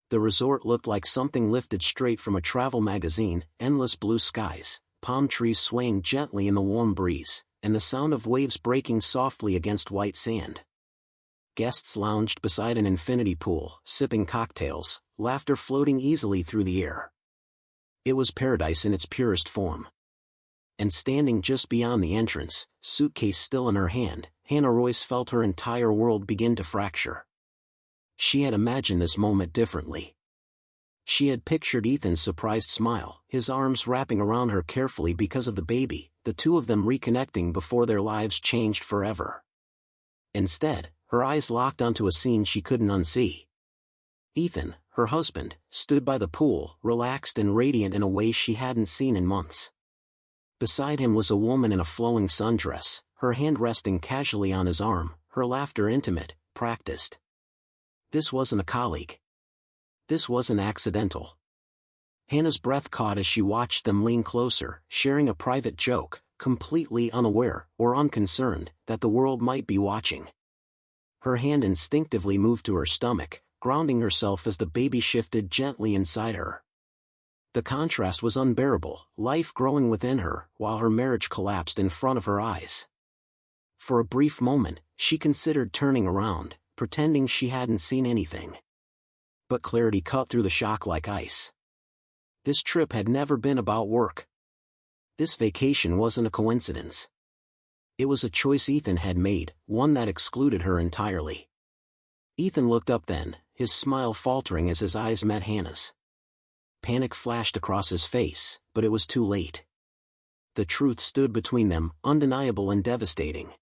The resort looked like something lifted straight from a travel magazine, endless blue skies, palm trees swaying gently in the warm breeze, and the sound of waves breaking softly against white sand. Guests lounged beside an infinity pool, sipping cocktails, laughter floating easily through the air. It was paradise in its purest form. And standing just beyond the entrance, suitcase still in her hand, Hannah Royce felt her entire world begin to fracture. She had imagined this moment differently. She had pictured Ethan's surprised smile, his arms wrapping around her carefully because of the baby, the two of them reconnecting before their lives changed forever. Instead, her eyes locked onto a scene she couldn't unsee. Ethan, her husband, stood by the pool, relaxed and radiant in a way she hadn't seen in months. Beside him was a woman in a flowing sundress, her hand resting casually on his arm, her laughter intimate, practiced. This wasn't a colleague. This wasn't accidental. Hannah's breath caught as she watched them lean closer, sharing a private joke, completely unaware, or unconcerned, that the world might be watching. Her hand instinctively moved to her stomach, grounding herself as the baby shifted gently inside her. The contrast was unbearable, life growing within her, while her marriage collapsed in front of her eyes. For a brief moment, she considered turning around, pretending she hadn't seen anything. But clarity cut through the shock like ice. This trip had never been about work. This vacation wasn't a coincidence. It was a choice Ethan had made, one that excluded her entirely. Ethan looked up then, his smile faltering as his eyes met Hannah's. Panic flashed across his face, but it was too late. The truth stood between them, undeniable and devastating.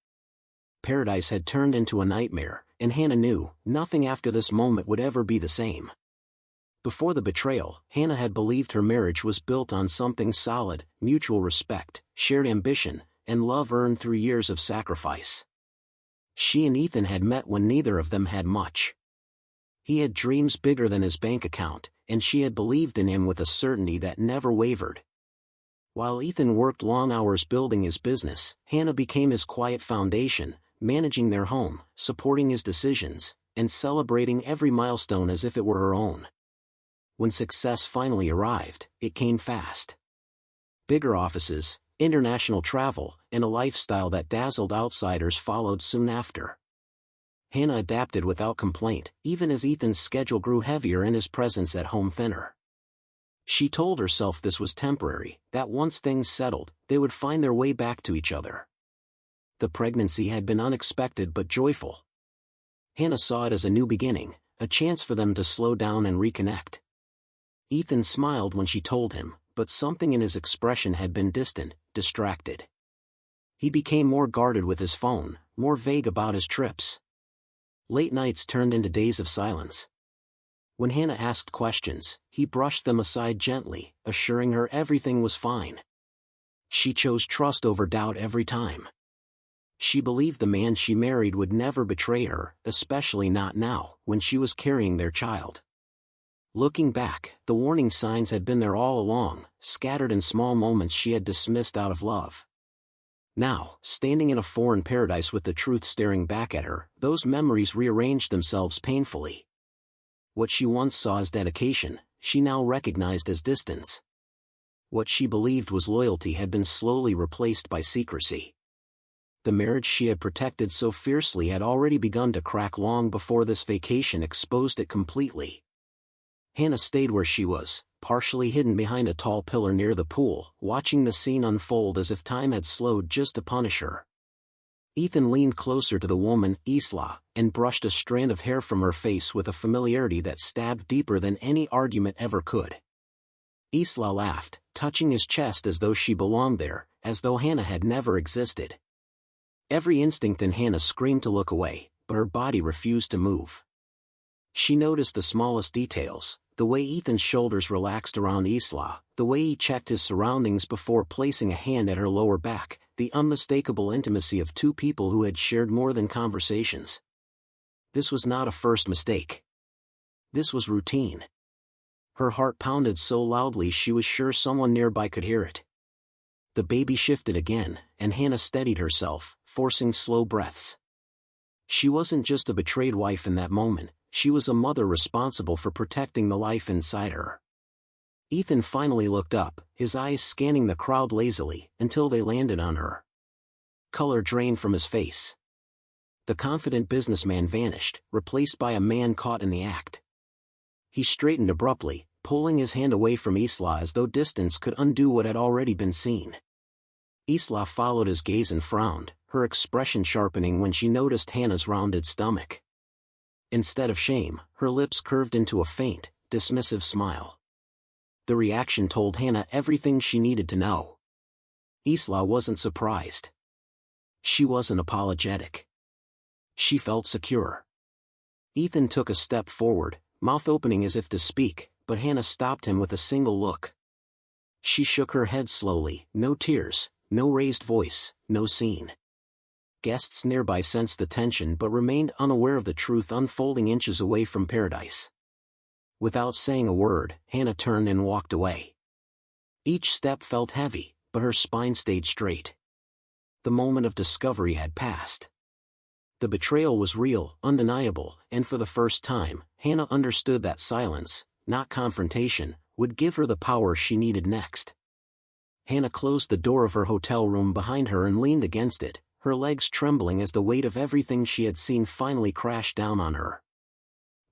Paradise had turned into a nightmare, and Hannah knew, nothing after this moment would ever be the same. Before the betrayal, Hannah had believed her marriage was built on something solid, mutual respect, shared ambition, and love earned through years of sacrifice. She and Ethan had met when neither of them had much. He had dreams bigger than his bank account, and she had believed in him with a certainty that never wavered. While Ethan worked long hours building his business, Hannah became his quiet foundation, managing their home, supporting his decisions, and celebrating every milestone as if it were her own. When success finally arrived, it came fast. Bigger offices, international travel, and a lifestyle that dazzled outsiders followed soon after. Hannah adapted without complaint, even as Ethan's schedule grew heavier and his presence at home thinner. She told herself this was temporary, that once things settled, they would find their way back to each other. The pregnancy had been unexpected but joyful. Hannah saw it as a new beginning, a chance for them to slow down and reconnect. Ethan smiled when she told him, but something in his expression had been distant, distracted. He became more guarded with his phone, more vague about his trips. Late nights turned into days of silence. When Hannah asked questions, he brushed them aside gently, assuring her everything was fine. She chose trust over doubt every time. She believed the man she married would never betray her, especially not now, when she was carrying their child. Looking back, the warning signs had been there all along, scattered in small moments she had dismissed out of love. Now, standing in a foreign paradise with the truth staring back at her, those memories rearranged themselves painfully. What she once saw as dedication, she now recognized as distance. What she believed was loyalty had been slowly replaced by secrecy. The marriage she had protected so fiercely had already begun to crack long before this vacation exposed it completely. Hannah stayed where she was, partially hidden behind a tall pillar near the pool, watching the scene unfold as if time had slowed just to punish her. Ethan leaned closer to the woman, Isla, and brushed a strand of hair from her face with a familiarity that stabbed deeper than any argument ever could. Isla laughed, touching his chest as though she belonged there, as though Hannah had never existed. Every instinct in Hannah screamed to look away, but her body refused to move. She noticed the smallest details, the way Ethan's shoulders relaxed around Isla, the way he checked his surroundings before placing a hand at her lower back, the unmistakable intimacy of two people who had shared more than conversations. This was not a first mistake. This was routine. Her heart pounded so loudly she was sure someone nearby could hear it. The baby shifted again, and Hannah steadied herself, forcing slow breaths. She wasn't just a betrayed wife in that moment, she was a mother responsible for protecting the life inside her. Ethan finally looked up, his eyes scanning the crowd lazily, until they landed on her. Color drained from his face. The confident businessman vanished, replaced by a man caught in the act. He straightened abruptly, pulling his hand away from Isla as though distance could undo what had already been seen. Isla followed his gaze and frowned, her expression sharpening when she noticed Hannah's rounded stomach. Instead of shame, her lips curved into a faint, dismissive smile. The reaction told Hannah everything she needed to know. Isla wasn't surprised. She wasn't apologetic. She felt secure. Ethan took a step forward, mouth opening as if to speak, but Hannah stopped him with a single look. She shook her head slowly, no tears, no raised voice, no scene. Guests nearby sensed the tension but remained unaware of the truth unfolding inches away from paradise. Without saying a word, Hannah turned and walked away. Each step felt heavy, but her spine stayed straight. The moment of discovery had passed. The betrayal was real, undeniable, and for the first time, Hannah understood that silence, not confrontation, would give her the power she needed next. Hannah closed the door of her hotel room behind her and leaned against it, her legs trembling as the weight of everything she had seen finally crashed down on her.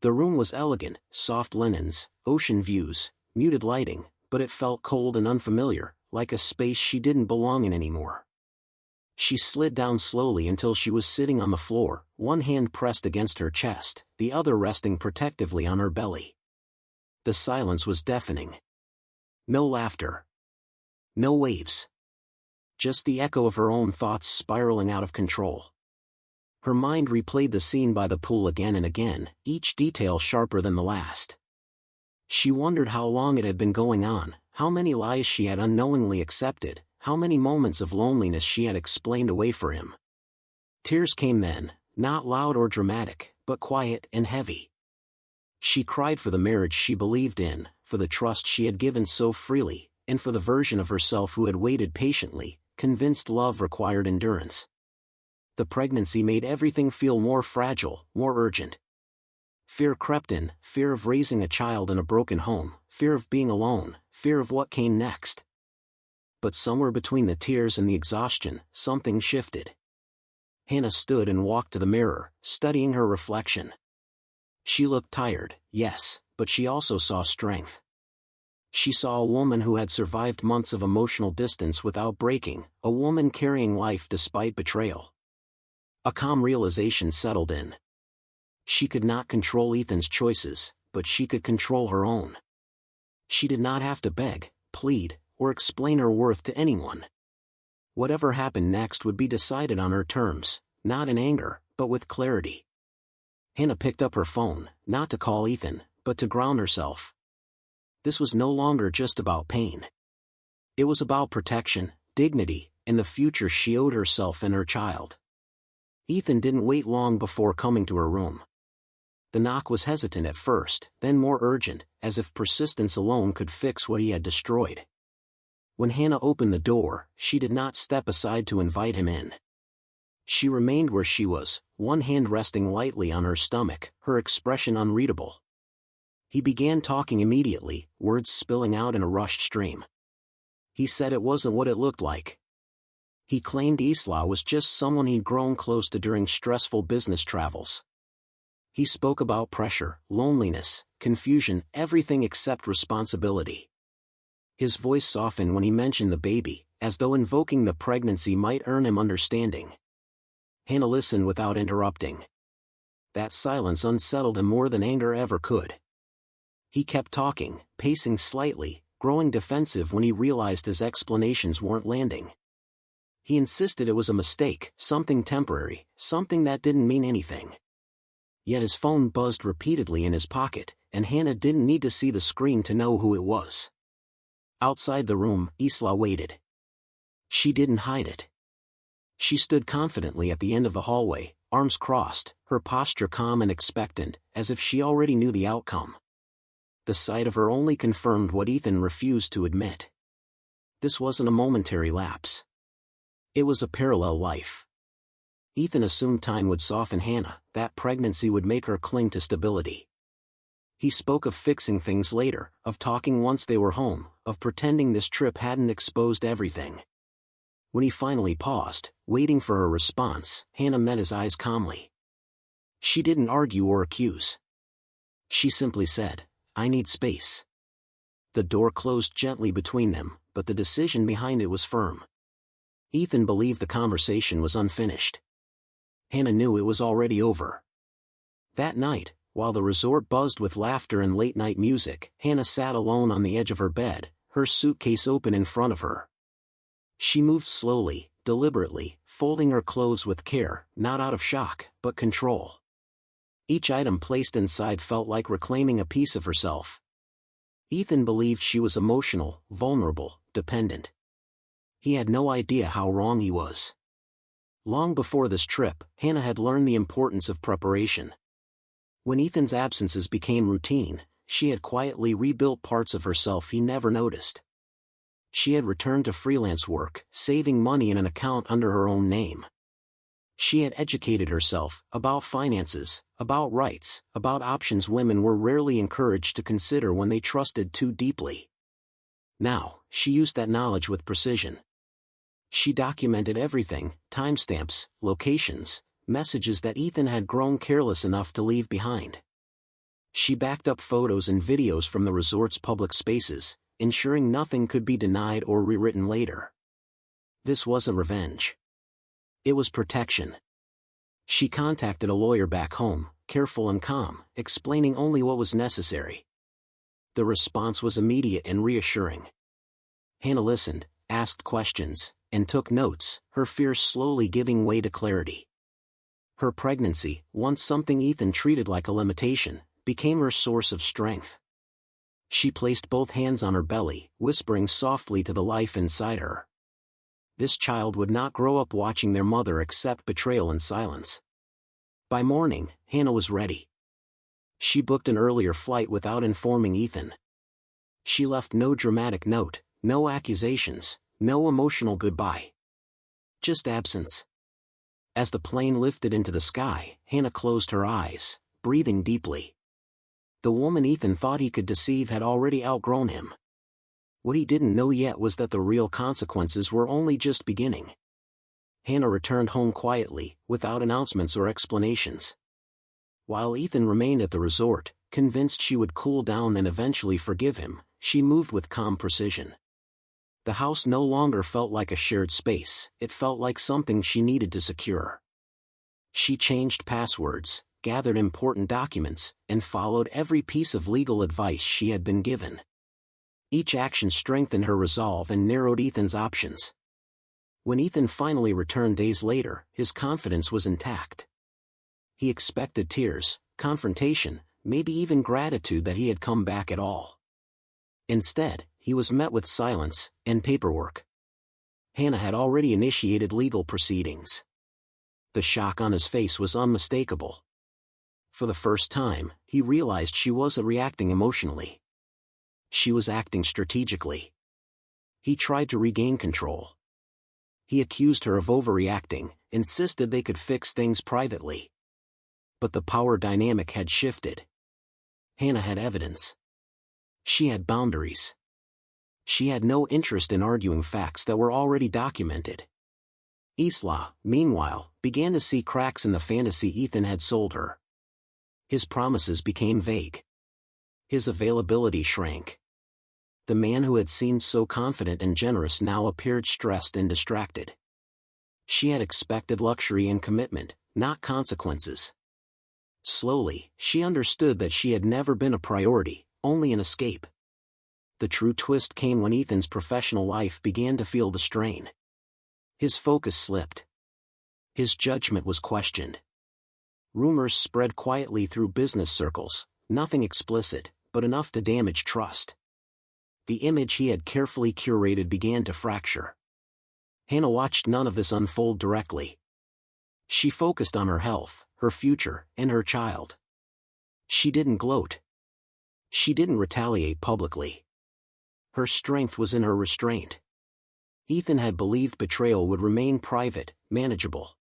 The room was elegant, soft linens, ocean views, muted lighting, but it felt cold and unfamiliar, like a space she didn't belong in anymore. She slid down slowly until she was sitting on the floor, one hand pressed against her chest, the other resting protectively on her belly. The silence was deafening. No laughter. No waves. Just the echo of her own thoughts spiraling out of control. Her mind replayed the scene by the pool again and again, each detail sharper than the last. She wondered how long it had been going on, how many lies she had unknowingly accepted, how many moments of loneliness she had explained away for him. Tears came then, not loud or dramatic, but quiet and heavy. She cried for the marriage she believed in, for the trust she had given so freely, and for the version of herself who had waited patiently, convinced love required endurance. The pregnancy made everything feel more fragile, more urgent. Fear crept in, fear of raising a child in a broken home, fear of being alone, fear of what came next. But somewhere between the tears and the exhaustion, something shifted. Hannah stood and walked to the mirror, studying her reflection. She looked tired, yes, but she also saw strength. She saw a woman who had survived months of emotional distance without breaking, a woman carrying life despite betrayal. A calm realization settled in. She could not control Ethan's choices, but she could control her own. She did not have to beg, plead, or explain her worth to anyone. Whatever happened next would be decided on her terms, not in anger, but with clarity. Hannah picked up her phone, not to call Ethan, but to ground herself. This was no longer just about pain. It was about protection, dignity, and the future she owed herself and her child. Ethan didn't wait long before coming to her room. The knock was hesitant at first, then more urgent, as if persistence alone could fix what he had destroyed. When Hannah opened the door, she did not step aside to invite him in. She remained where she was, one hand resting lightly on her stomach, her expression unreadable. He began talking immediately, words spilling out in a rushed stream. He said it wasn't what it looked like. He claimed Isla was just someone he'd grown close to during stressful business travels. He spoke about pressure, loneliness, confusion, everything except responsibility. His voice softened when he mentioned the baby, as though invoking the pregnancy might earn him understanding. Hannah listened without interrupting. That silence unsettled him more than anger ever could. He kept talking, pacing slightly, growing defensive when he realized his explanations weren't landing. He insisted it was a mistake, something temporary, something that didn't mean anything. Yet his phone buzzed repeatedly in his pocket, and Hannah didn't need to see the screen to know who it was. Outside the room, Isla waited. She didn't hide it. She stood confidently at the end of the hallway, arms crossed, her posture calm and expectant, as if she already knew the outcome. The sight of her only confirmed what Ethan refused to admit. This wasn't a momentary lapse. It was a parallel life. Ethan assumed time would soften Hannah, that pregnancy would make her cling to stability. He spoke of fixing things later, of talking once they were home, of pretending this trip hadn't exposed everything. When he finally paused, waiting for her response, Hannah met his eyes calmly. She didn't argue or accuse. She simply said, "I need space." The door closed gently between them, but the decision behind it was firm. Ethan believed the conversation was unfinished. Hannah knew it was already over. That night, while the resort buzzed with laughter and late-night music, Hannah sat alone on the edge of her bed, her suitcase open in front of her. She moved slowly, deliberately, folding her clothes with care, not out of shock, but control. Each item placed inside felt like reclaiming a piece of herself. Ethan believed she was emotional, vulnerable, dependent. He had no idea how wrong he was. Long before this trip, Hannah had learned the importance of preparation. When Ethan's absences became routine, she had quietly rebuilt parts of herself he never noticed. She had returned to freelance work, saving money in an account under her own name. She had educated herself about finances, about rights, about options women were rarely encouraged to consider when they trusted too deeply. Now, she used that knowledge with precision. She documented everything, timestamps, locations, messages that Ethan had grown careless enough to leave behind. She backed up photos and videos from the resort's public spaces, ensuring nothing could be denied or rewritten later. This wasn't revenge. It was protection. She contacted a lawyer back home, careful and calm, explaining only what was necessary. The response was immediate and reassuring. Hannah listened, asked questions, and took notes, her fears slowly giving way to clarity. Her pregnancy, once something Ethan treated like a limitation, became her source of strength. She placed both hands on her belly, whispering softly to the life inside her. This child would not grow up watching their mother accept betrayal in silence. By morning, Hannah was ready. She booked an earlier flight without informing Ethan. She left no dramatic note, no accusations, no emotional goodbye. Just absence. As the plane lifted into the sky, Hannah closed her eyes, breathing deeply. The woman Ethan thought he could deceive had already outgrown him. What he didn't know yet was that the real consequences were only just beginning. Hannah returned home quietly, without announcements or explanations. While Ethan remained at the resort, convinced she would cool down and eventually forgive him, she moved with calm precision. The house no longer felt like a shared space, it felt like something she needed to secure. She changed passwords, gathered important documents, and followed every piece of legal advice she had been given. Each action strengthened her resolve and narrowed Ethan's options. When Ethan finally returned days later, his confidence was intact. He expected tears, confrontation, maybe even gratitude that he had come back at all. Instead, he was met with silence and paperwork. Hannah had already initiated legal proceedings. The shock on his face was unmistakable. For the first time, he realized she wasn't reacting emotionally. She was acting strategically. He tried to regain control. He accused her of overreacting, insisted they could fix things privately. But the power dynamic had shifted. Hannah had evidence. She had boundaries. She had no interest in arguing facts that were already documented. Isla, meanwhile, began to see cracks in the fantasy Ethan had sold her. His promises became vague. His availability shrank. The man who had seemed so confident and generous now appeared stressed and distracted. She had expected luxury and commitment, not consequences. Slowly, she understood that she had never been a priority, only an escape. The true twist came when Ethan's professional life began to feel the strain. His focus slipped. His judgment was questioned. Rumors spread quietly through business circles, nothing explicit, but enough to damage trust. The image he had carefully curated began to fracture. Hannah watched none of this unfold directly. She focused on her health, her future, and her child. She didn't gloat. She didn't retaliate publicly. Her strength was in her restraint. Ethan had believed betrayal would remain private, manageable.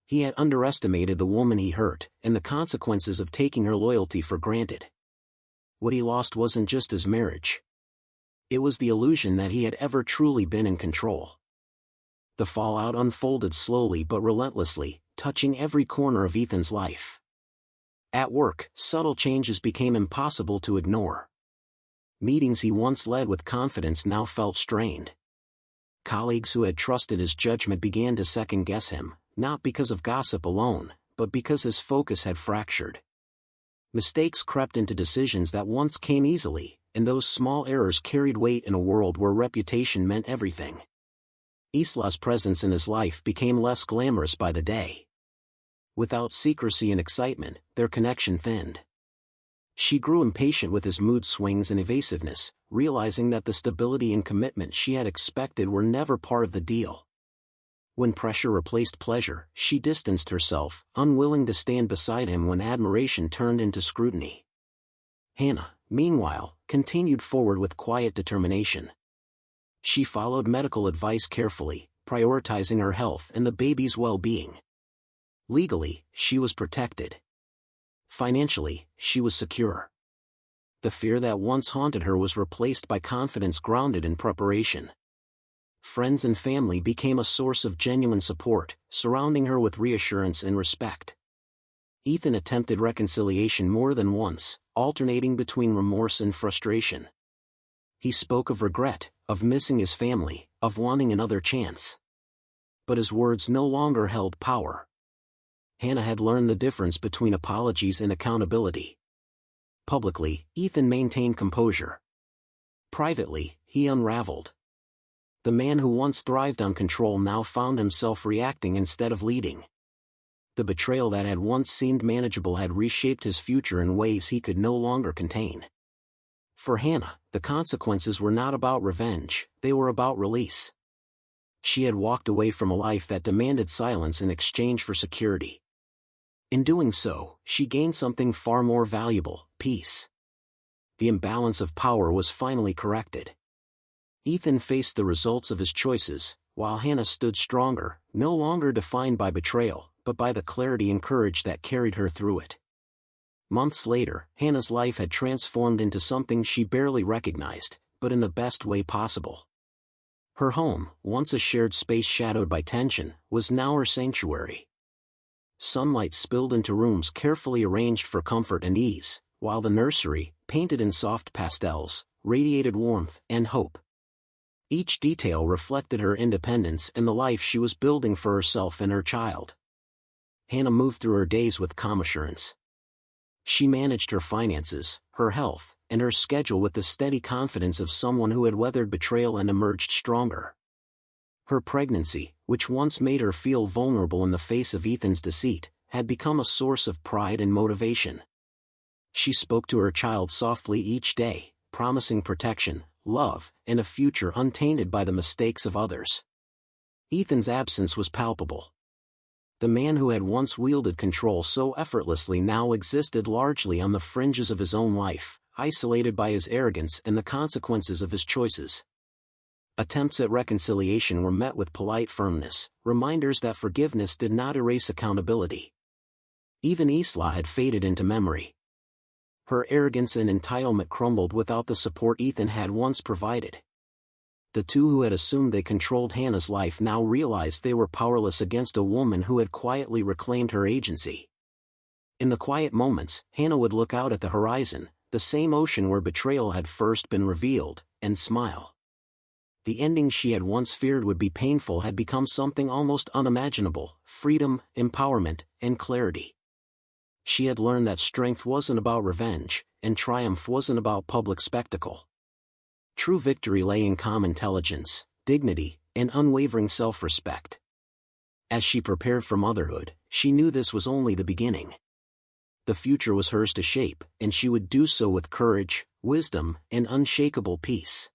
He had underestimated the woman he hurt, and the consequences of taking her loyalty for granted. What he lost wasn't just his marriage. It was the illusion that he had ever truly been in control. The fallout unfolded slowly but relentlessly, touching every corner of Ethan's life. At work, subtle changes became impossible to ignore. Meetings he once led with confidence now felt strained. Colleagues who had trusted his judgment began to second-guess him, not because of gossip alone, but because his focus had fractured. Mistakes crept into decisions that once came easily, and those small errors carried weight in a world where reputation meant everything. Isla's presence in his life became less glamorous by the day. Without secrecy and excitement, their connection thinned. She grew impatient with his mood swings and evasiveness, realizing that the stability and commitment she had expected were never part of the deal. When pressure replaced pleasure, she distanced herself, unwilling to stand beside him when admiration turned into scrutiny. Hannah, meanwhile, continued forward with quiet determination. She followed medical advice carefully, prioritizing her health and the baby's well-being. Legally, she was protected. Financially, she was secure. The fear that once haunted her was replaced by confidence grounded in preparation. Friends and family became a source of genuine support, surrounding her with reassurance and respect. Ethan attempted reconciliation more than once, alternating between remorse and frustration. He spoke of regret, of missing his family, of wanting another chance. But his words no longer held power. Hannah had learned the difference between apologies and accountability. Publicly, Ethan maintained composure. Privately, he unraveled. The man who once thrived on control now found himself reacting instead of leading. The betrayal that had once seemed manageable had reshaped his future in ways he could no longer contain. For Hannah, the consequences were not about revenge, they were about release. She had walked away from a life that demanded silence in exchange for security. In doing so, she gained something far more valuable: peace. The imbalance of power was finally corrected. Ethan faced the results of his choices, while Hannah stood stronger, no longer defined by betrayal, but by the clarity and courage that carried her through it. Months later, Hannah's life had transformed into something she barely recognized, but in the best way possible. Her home, once a shared space shadowed by tension, was now her sanctuary. Sunlight spilled into rooms carefully arranged for comfort and ease, while the nursery, painted in soft pastels, radiated warmth and hope. Each detail reflected her independence and the life she was building for herself and her child. Hannah moved through her days with calm assurance. She managed her finances, her health, and her schedule with the steady confidence of someone who had weathered betrayal and emerged stronger. Her pregnancy, which once made her feel vulnerable in the face of Ethan's deceit, had become a source of pride and motivation. She spoke to her child softly each day, promising protection, love, and a future untainted by the mistakes of others. Ethan's absence was palpable. The man who had once wielded control so effortlessly now existed largely on the fringes of his own life, isolated by his arrogance and the consequences of his choices. Attempts at reconciliation were met with polite firmness, reminders that forgiveness did not erase accountability. Even Isla had faded into memory. Her arrogance and entitlement crumbled without the support Ethan had once provided. The two who had assumed they controlled Hannah's life now realized they were powerless against a woman who had quietly reclaimed her agency. In the quiet moments, Hannah would look out at the horizon, the same ocean where betrayal had first been revealed, and smile. The ending she had once feared would be painful had become something almost unimaginable: freedom, empowerment, and clarity. She had learned that strength wasn't about revenge, and triumph wasn't about public spectacle. True victory lay in calm intelligence, dignity, and unwavering self-respect. As she prepared for motherhood, she knew this was only the beginning. The future was hers to shape, and she would do so with courage, wisdom, and unshakable peace.